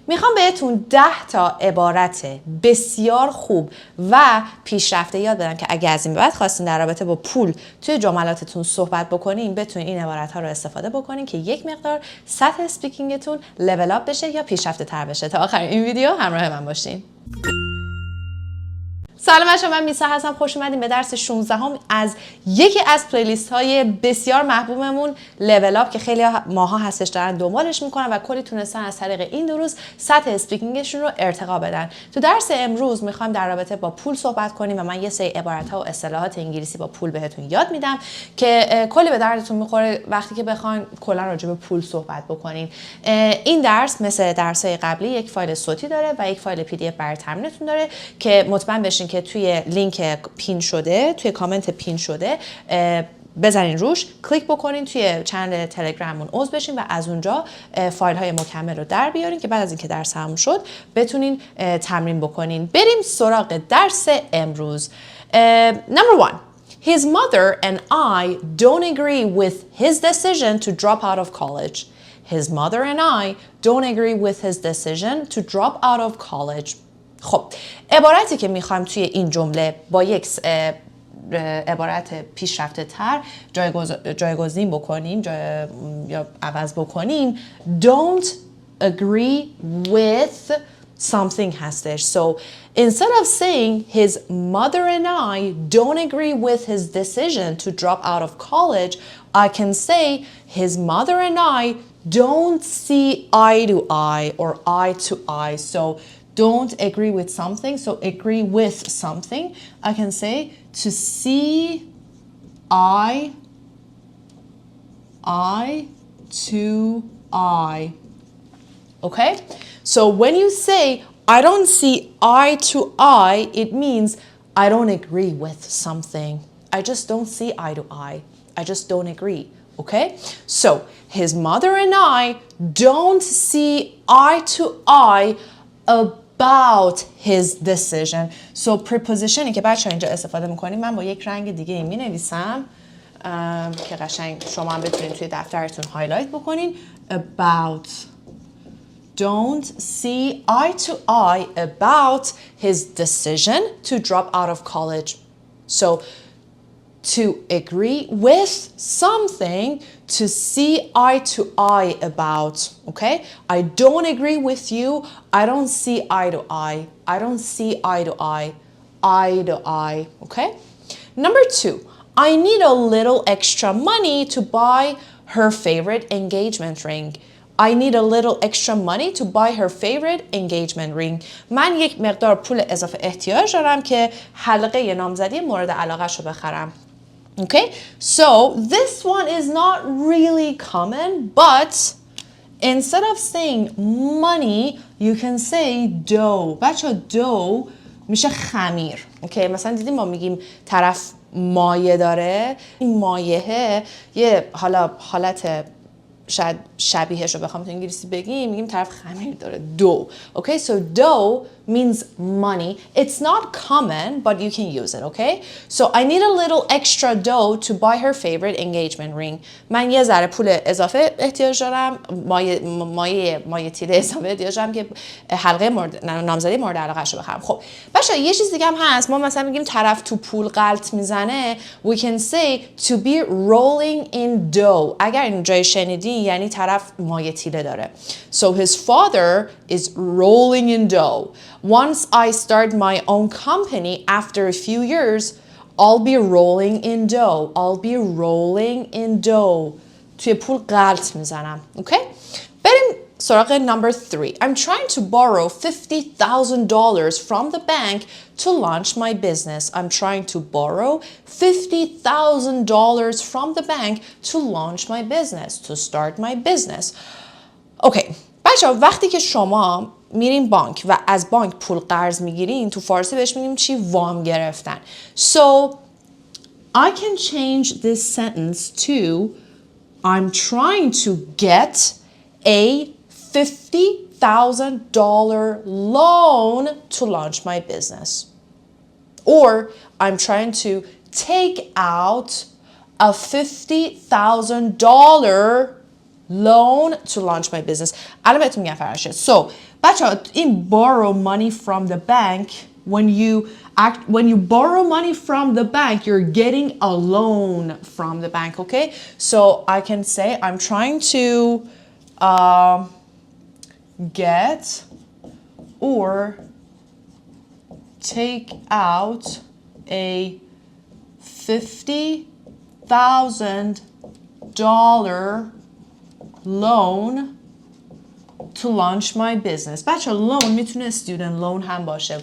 میخوام بهتون 10 تا عبارت بسیار خوب و پیشرفته یاد بدم که اگه از این به بعد خواستین در رابطه با پول توی جملاتتون صحبت بکنین بتونین این عبارت ها رو استفاده بکنین که یک مقدار سطح اسپیکینگتون لول اپ بشه یا پیشرفته تر بشه. تا آخر این ویدیو همراه من باشین. سلام بچه‌ها، من میسا هستم. خوش اومدین به درس 16 از یکی از پلیلیست های بسیار محبوبمون لول اپ که خیلی ماها هستش دارن دنبالش میکنن و کلی تونستن از طریق این دروس سطح اسپیکینگشون رو ارتقا بدن. تو درس امروز میخوایم در رابطه با پول صحبت کنیم و من یه سری عبارت ها و اصطلاحات انگلیسی با پول بهتون یاد میدم که کلی به دردتون میخوره وقتی که بخواید کلا راجع به پول صحبت بکنین. این درس مثل درس‌های قبلی یک فایل صوتی داره و یک فایل پی دی اف برای تمرینتون داره که مطمئن بشین که توی لینک پین شده، توی کامنت پین شده بزنین روش، کلیک بکنین، توی چنل تلگراممون عضو بشین و از اونجا فایل های مکمل رو در بیارین که بعد از اینکه درس تموم شد بتونین تمرین بکنین. بریم سراغ درس امروز. Number 1. His mother and I don't agree with his decision to drop out of college. His mother and I don't agree with his decision to drop out of college. خب عبارتی که میخوایم توی این جمله با یک عبارت پیشرفته تر جایگزین بکنیم یا عوض بکنیم don't agree with something هستش. So instead of saying his mother and I don't agree with his decision to drop out of college, I can say his mother and I don't see eye to eye or eye to eye. So don't agree with something, so agree with something. I can say to see eye to eye. Okay? So when you say I don't see eye to eye, it means I don't agree with something. I just don't see eye to eye. I just don't agree. Okay? So his mother and I don't see eye to eye about his decision. So prepositionی که بچه اینجا استفاده میکنیم من با یک رنگ دیگه این می نویسم که قشنگ شما هم بتونید توی دفترتون هایلایت بکنین. About. Don't see eye to eye about his decision to drop out of college. So to agree with something, to see eye to eye about, okay? I don't agree with you. I don't see eye to eye. I don't see eye to eye. Eye to eye, okay? Number 2, I need a little extra money to buy her favorite engagement ring. I need a little extra money to buy her favorite engagement ring. من یک مقدار پول اضافه احتیاج دارم که حلقه نامزدی مورد علاقه‌ش رو بخرم. Okay, so this one is not really common, but instead of saying money, you can say dough. بچه dough میشه خمیر. Okay, مثلا دیدیم ما میگیم طرف مایه داره، این مایه یه حالت شاید شبیهش رو بخوام تو انگلیسی بگیم میگیم طرف خمیر داره dough. Okay, so dough means money. It's not common, but you can use it, okay? So I need a little extra dough to buy her favorite engagement ring. من یه ذره پول اضافه احتیاج دارم، مایه تیره اضافه احتیاج دارم که حلقه نامزدی مورد علاقه‌شو بخرم. خب بچه‌ها یه چیز دیگه هم هست، ما مثلا میگیم طرف تو پول غلط میزنه. We can say to be rolling in dough. اگر این جای شنیدین یعنی طرف مایه تیره داره. So his father is rolling in dough. Once I start my own company after a few years, I'll be rolling in dough. I'll be rolling in dough. توی پول غلط میزنم. Okay? بریم سراغ number 3. I'm trying to borrow $50,000 from the bank to launch my business. I'm trying to borrow $50,000 from the bank to launch my business, to start my business. Okay. بچه‌ها وقتی که شما میرین بانک و از بانک پول قرض میگیرین تو فارسی بهش میگیم چی؟ وام گرفتن. So I can change this sentence to I'm trying to get a $50,000 loan to launch my business. Or I'm trying to take out a $50,000 loan to launch my business. الان بهتون میگم فرشه. So بچه این borrow money from the bank, when you borrow money from the bank, you're getting a loan from the bank, okay? So I can say I'm trying to get or take out a $50,000 loan to launch my business. بچه loan میتونه student loan هم باشه،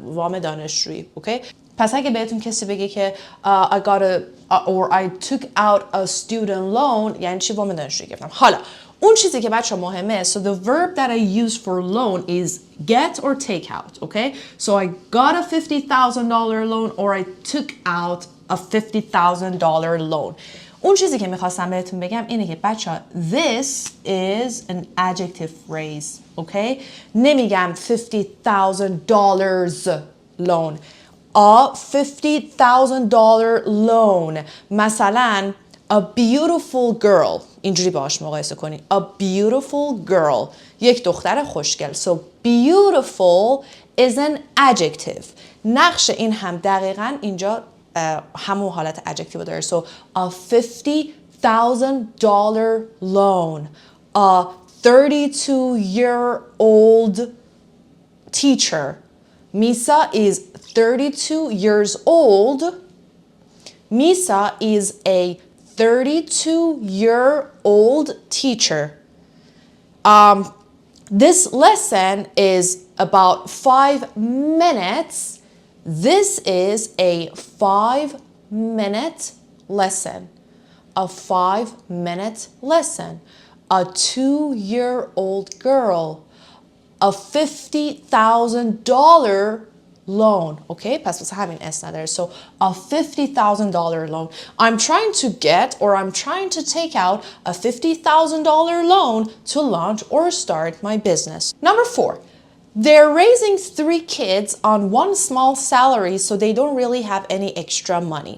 وام دانشجویی، اوکی؟ پس اگه بهتون کسی بگه که I got a or I took out a student loan، یعنی چی؟ وام دانشجویی گرفتم. حالا اون چیزی که بچه مهمه، so the verb that I use for loan is get or take out, okay? So I got a $50,000 loan or I took out a $50,000 loan. اون چیزی که میخواستم بهتون بگم اینه که بچه this is an adjective phrase, okay? نمیگم $50,000 loan. A $50,000 loan. مثلا a beautiful girl. اینجوری باهاش مقایسه کنید. A beautiful girl. یک دختر خوشگل. So beautiful is an adjective. نقش این هم دقیقاً اینجا همون حالت adjective داره. So a $50,000 loan. A 32-year-old teacher. Misa is 32 years old. Misa is a 32-year-old teacher. This lesson is about 5 minutes. This is a 5-minute lesson. A 5-minute lesson. A 2-year-old girl. A $50,000 loan. Okay, پس واسه همین اس نداره. So a $50,000 loan. I'm trying to get or I'm trying to take out a $50,000 loan to launch or start my business. Number 4. They're raising 3 kids on one small salary, so they don't really have any extra money.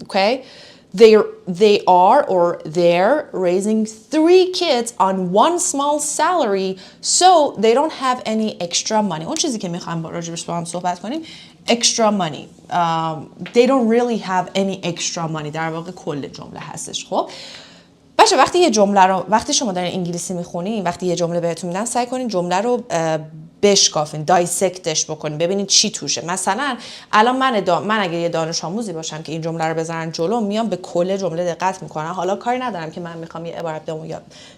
Okay? They're raising 3 kids on one small salary, so they don't have any extra money. اون چیزی که میخوام راجبش با هم صحبت کنیم extra money. They don't really have any extra money. در واقع کل جمله هستش. خب بچه وقتی شما دارین انگلیسی میخونین، وقتی یه جمله بهتون میدن سعی کنین جمله رو بشکافین، دایسکتش بکنین، ببینید چی توشه. مثلا الان من اگه یه دانش آموزی باشم که این جمله رو بذارن جلو، میام به کل جمله دقت میکنم. حالا کاری ندارم که من میخوام یه عبارت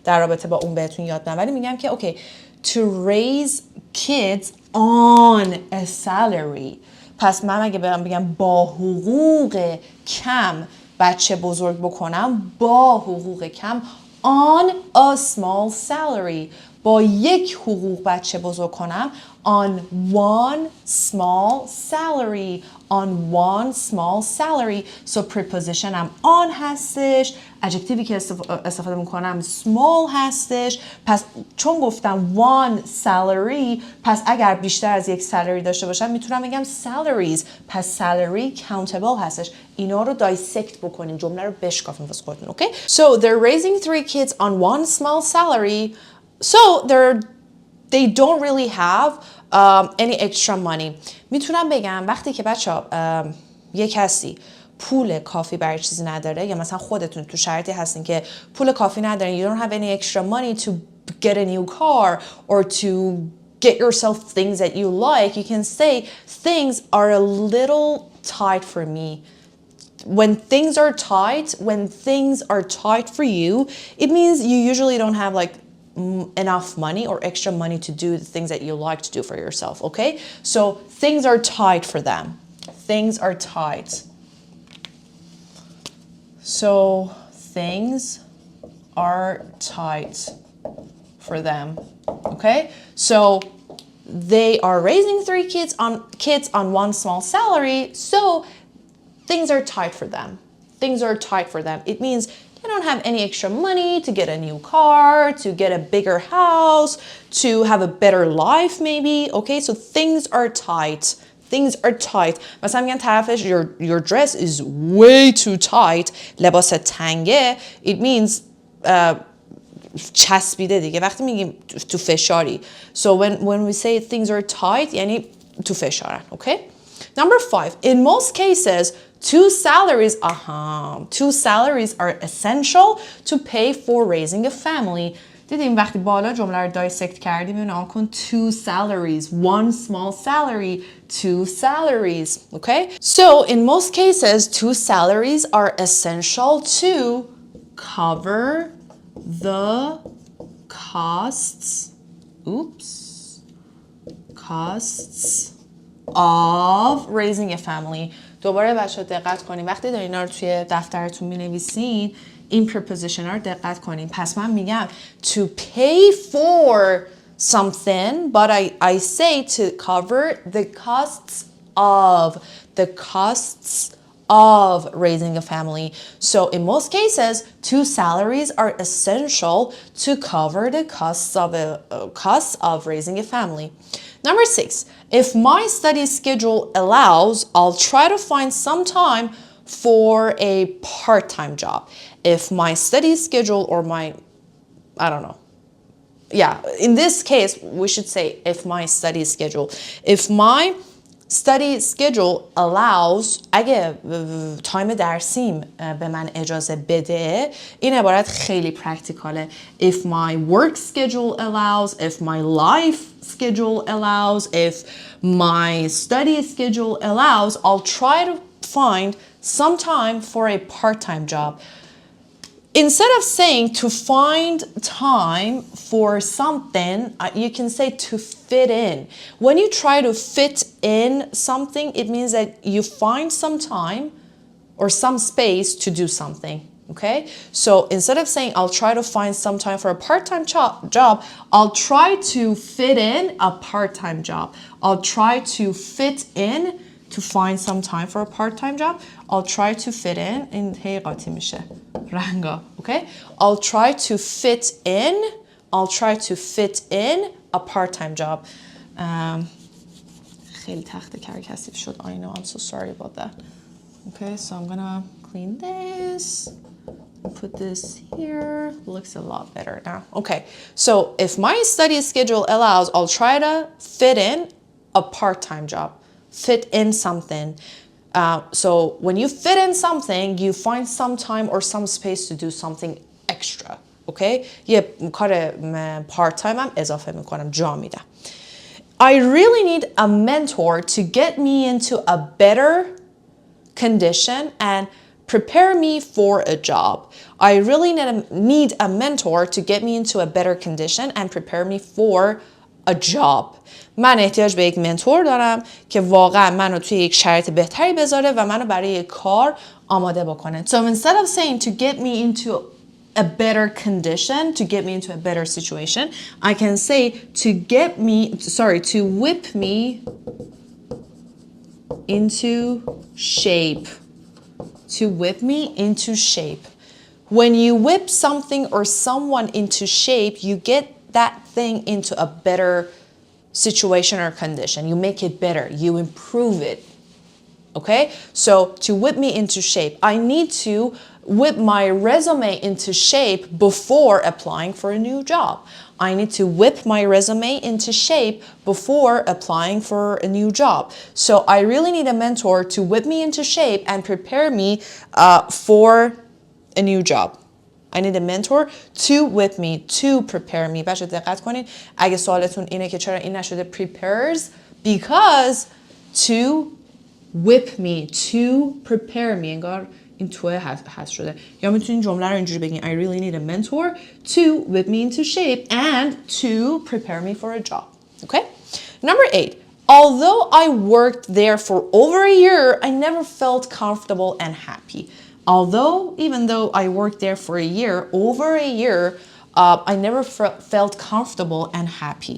در رابطه با اون بهتون یاد بدم، ولی میگم که اوکی to raise kids on a salary. پس من اگه بگم با حقوق کم بچه بزرگ بکنم، با حقوق کم on a small salary. با یک حقوق بچه بزرگ کنم on one small salary. On one small salary. So preposition هم on هستش. adjectiveی که استفاده میکنم small هستش. پس چون گفتم one salary، پس اگر بیشتر از یک salary داشته باشم میتونم بگم salaries. پس salary countable هستش. اینا رو dissect بکنین، جمله رو بشکافین واسه خودتون. Okay? So they're raising 3 kids on one small salary. So they don't really have any extra money. میتونم بگم وقتی که بچه یه کسی پول کافی برای چیزی نداره، یا مثلا خودتون تو شرایطی هستین که پول کافی ندارین, you don't have any extra money to get a new car or to get yourself things that you like, you can say things are a little tight for me. When things are tight for you, it means you usually don't have like enough money or extra money to do the things that you like to do for yourself, okay? So things are tight for them. Things are tight. So things are tight for them, okay? So they are raising 3 kids on one small salary, so things are tight for them. Things are tight for them. It means they don't have any extra money to get a new car, to get a bigger house, to have a better life maybe, okay? So things are tight. Things are tight. مثلا میگن طرفش your dress is way too tight. لباس تنگه. It means چسبیده دیگه. وقتی میگیم تو فشاری. So when we say things are tight یعنی تو فشارن. Okay? Number 5. In most cases, two salaries are essential to pay for raising a family. دیدیم وقتی بالا جمله رو دایسکت کردیم اینو نام کن two salaries, one small salary, two salaries. Okay? So in most cases, two salaries are essential to cover the costs of raising a family. دوباره بچه‌ها دقت کنین وقتی دارین اینا رو توی دفترتون می‌نویسین این preposition ها رو دقت کنین. پس من میگم to pay for something but I say to cover the costs of raising a family. So in most cases, two salaries are essential to cover the costs of raising a family. Number 6, if my study schedule allows, I'll try to find some time for a part-time job. If my study schedule or I don't know. Yeah, in this case, we should say if my study schedule. If my study schedule allows اگه تایم درسیم به من اجازه بده این عبارت خیلی پرکتیکاله. If my work schedule allows, if my life schedule allows, if my study schedule allows, I'll try to find some time for a part-time job. Instead of saying to find time for something, you can say to fit in. When you try to fit in something, it means that you find some time or some space to do something. Okay? So instead of saying I'll try to find some time for a part-time job, I'll try to fit in a part-time job. I'll try to fit in to find some time for a part-time job. I'll try to fit in این هی قاطی میشه رنگا. Okay? I'll try to fit in a part-time job. خیلی تخته کثیف شد. I know, I'm so sorry about that. Okay, so I'm gonna clean this. Put this here. Looks a lot better now. Okay, so if my study schedule allows, I'll try to fit in a part-time job. Fit in something. So when you fit in something, you find some time or some space to do something extra. Okay? یه کار part time هم اضافه میکنم جا میدم. I really need a mentor to get me into a better condition and prepare me for a job. I really need a mentor to get me into a better condition and prepare me for a job. من احتیاج به یک منتور دارم که واقعا منو توی یک شرایط بهتری بذاره و منو برای یک کار آماده بکنه. So instead of saying to get me into a better condition, to get me into a better situation, I can say to whip me into shape. To whip me into shape. When you whip something or someone into shape, you get that thing into a better situation or condition. You make it better. You improve it. Okay? So to whip me into shape, I need to whip my resume into shape before applying for a new job. I need to whip my resume into shape before applying for a new job. So I really need a mentor to whip me into shape and prepare me for a new job. I need a mentor to whip me, to prepare me. بچه دقت کنید اگه سوالتون اینه که چرا این نشده prepares, because to whip me, to prepare me انگار این توه هست شده. یا میتونین جمله رو اینجوری بگین I really need a mentor to whip me into shape and to prepare me for a job. Okay? Number 8. Although I worked there for over a year, I never felt comfortable and happy. Even though I worked there for a year, over a year, I never felt comfortable and happy.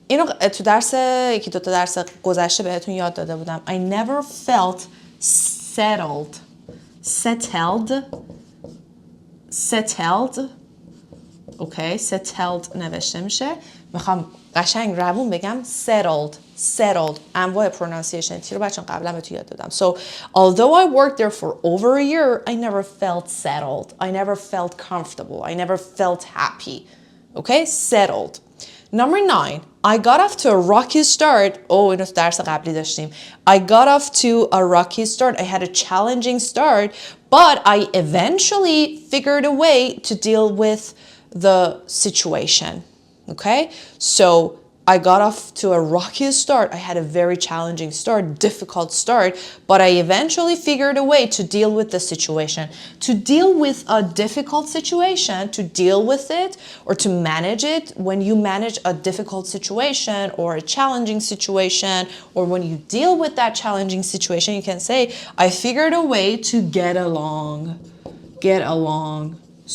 اینو تو یکی دو تا درس گذشته بهتون یاد داده بودم. I never felt settled Okay, settled نوشته میشه. میخوام قشنگ روون بگم settled. انواع pronunciation تی رو بچه‌ها قبلا بهتون یاد دادم. So, although I worked there for over a year, I never felt settled. I never felt comfortable. I never felt happy. Okay, settled. Number 9, I got off to a rocky start. اینو درس قبلی داشتیم. I got off to a rocky start. I had a challenging start, but I eventually figured a way to deal with the situation. Okay? So I got off to a rocky start. I had a very challenging start, difficult start, but I eventually figured a way to deal with the situation. To deal with a difficult situation, to deal with it or to manage it, when you manage a difficult situation or a challenging situation, or when you deal with that challenging situation, you can say, I figured a way to get along. Get along.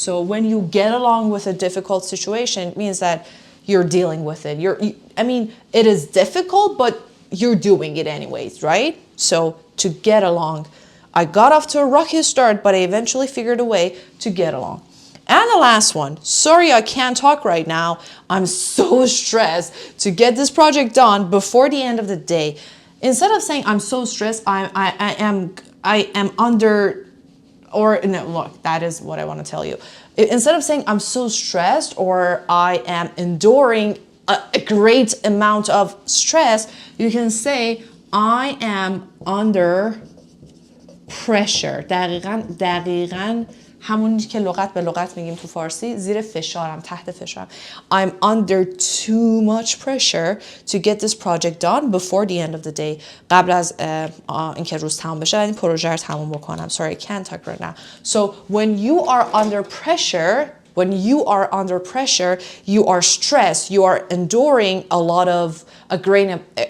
So when you get along with a difficult situation, it means that you're dealing with it. I mean, it is difficult, but you're doing it anyways, right? So to get along. I got off to a rocky start, but I eventually figured a way to get along. And the last one, sorry I can't talk right now. I'm so stressed to get this project done before the end of the day. Instead of saying I'm so stressed, I am under, or no, look, that is what I want to tell you. Instead of saying I'm so stressed or I am enduring a great amount of stress, you can say I am under pressure. دقیقاً همونی که لغت به لغت میگیم تو فارسی، زیر فشارم، تحت فشارم. I'm under too much pressure to get this project done before the end of the day. قبل از اینکه روز تمام بشه این پروژه رو تمام بکنم. Sorry, I can't talk right now. So when you are under pressure, you are stressed. You are enduring a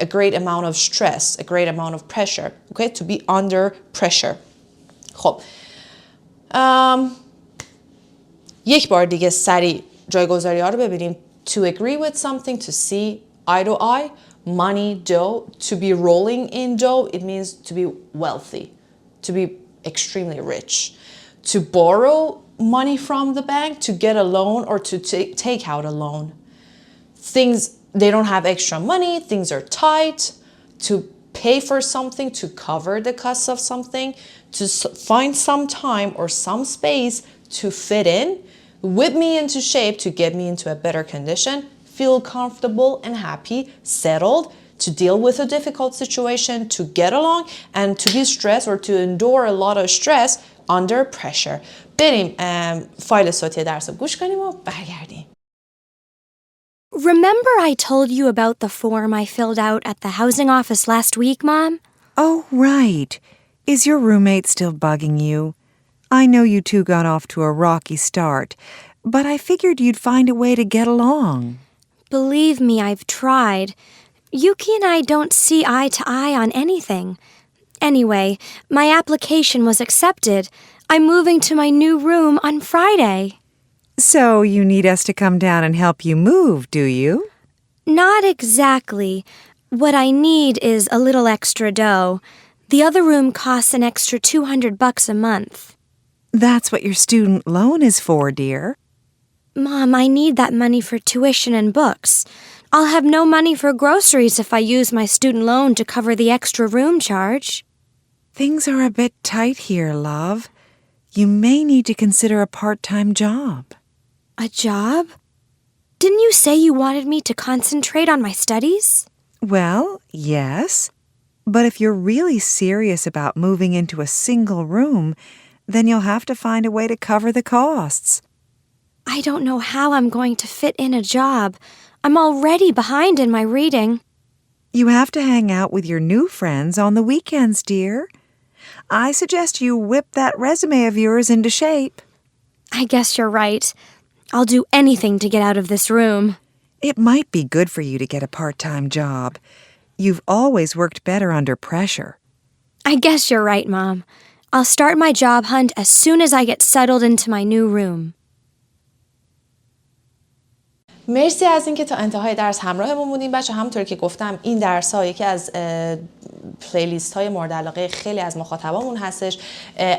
great amount of stress, a great amount of pressure. Okay, to be under pressure. خب. یک بار دیگه سریع جایگذاری ها رو ببینیم. To agree with something, to see eye to eye. Money, dough. To be rolling in dough, it means to be wealthy, to be extremely rich. To borrow money from the bank, to get a loan or to take out a loan. Things, they don't have extra money, things are tight. To pay for something, to cover the cost of something. To find some time or some space to fit in, whip me into shape to get me into a better condition, feel comfortable and happy, settled, to deal with a difficult situation, to get along, and to be stressed or to endure a lot of stress under pressure. بریم فایل صوتی درس رو گوش کنیم و برگردیم. Remember I told you about the form I filled out at the housing office last week, Mom? Oh, right. Is your roommate still bugging you? I know you two got off to a rocky start, but I figured you'd find a way to get along. Believe me, I've tried. Yuki and I don't see eye to eye on anything. Anyway, my application was accepted. I'm moving to my new room on Friday. So you need us to come down and help you move, do you? Not exactly. What I need is a little extra dough. The other room costs an extra $200 a month. That's what your student loan is for, dear. Mom, I need that money for tuition and books. I'll have no money for groceries if I use my student loan to cover the extra room charge. Things are a bit tight here, love. You may need to consider a part-time job. A job? Didn't you say you wanted me to concentrate on my studies? Well, yes. But if you're really serious about moving into a single room, then you'll have to find a way to cover the costs. I don't know how I'm going to fit in a job. I'm already behind in my reading. You have to hang out with your new friends on the weekends, dear. I suggest you whip that resume of yours into shape. I guess you're right. I'll do anything to get out of this room. It might be good for you to get a part-time job. You've always worked better under pressure. I guess you're right, Mom. I'll start my job hunt as soon as I get settled into my new room. مرسی از اینکه تا انتهای درس همراهمون بودین. بچه همونطور که گفتم این درس ها یکی از پلیلیست های مورد علاقه خیلی از مخاطبامون هستش.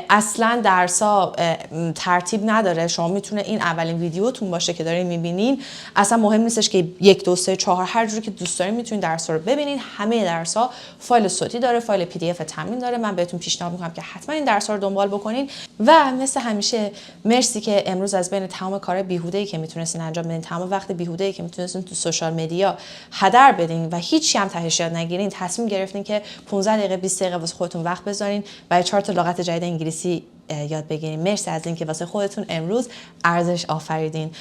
اصلا درسا ترتیب نداره، شما میتونه این اولین ویدیوتون باشه که دارین میبینین، اصلا مهم نیستش که 1 2 3 4 هر جوری که دوست دارین میتونین درس رو ببینین. همه درس ها فایل صوتی داره، فایل PDF تمرین داره. من بهتون پیشنهاد میکنم که حتما این درس ها رو دنبال بکنین. و مثل همیشه مرسی که امروز از بین تمام کار بیهوده‌ای که میتونستین انجام بدین، تمام وقت بیهوده‌ای که میتونستین تو سوشال مدیا هدر بدین و هیچی هم تهش یاد نگیرین، تصمیم گرفتین که 15 دقیقه 20 دقیقه واسه خودتون وقت بذارین برای 4 تا لغت جدید انگلیسی یاد بگیرین. مرسی از اینکه واسه خودتون امروز ارزش آفریدین.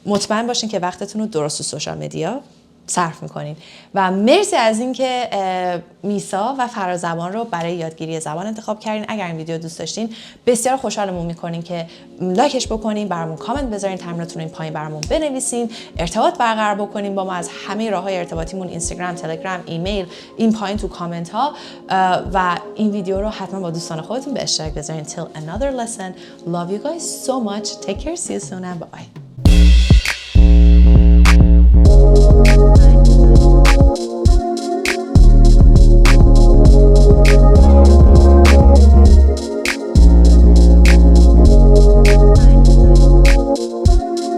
مطمئن باشین که وقتتون رو درست تو سوشال مدیا صرف میکنین. و مرسی از اینکه میسا و فرازبان رو برای یادگیری زبان انتخاب کردین. اگر این ویدیو دوست داشتین بسیار خوشحالمون میکنین که لایکش بکنین، برامون کامنت بذارین، تمریناتون این پایین برامون بنویسین، ارتباط برقرار بکنین با ما از همه راههای ارتباطیمون، اینستاگرام، تلگرام، ایمیل، این پایین تو کامنت ها. و این ویدیو رو حتما با دوستان خودتون به اشتراک بذارین. Till another lesson. Love you guys so much. Take care. See you soon and bye.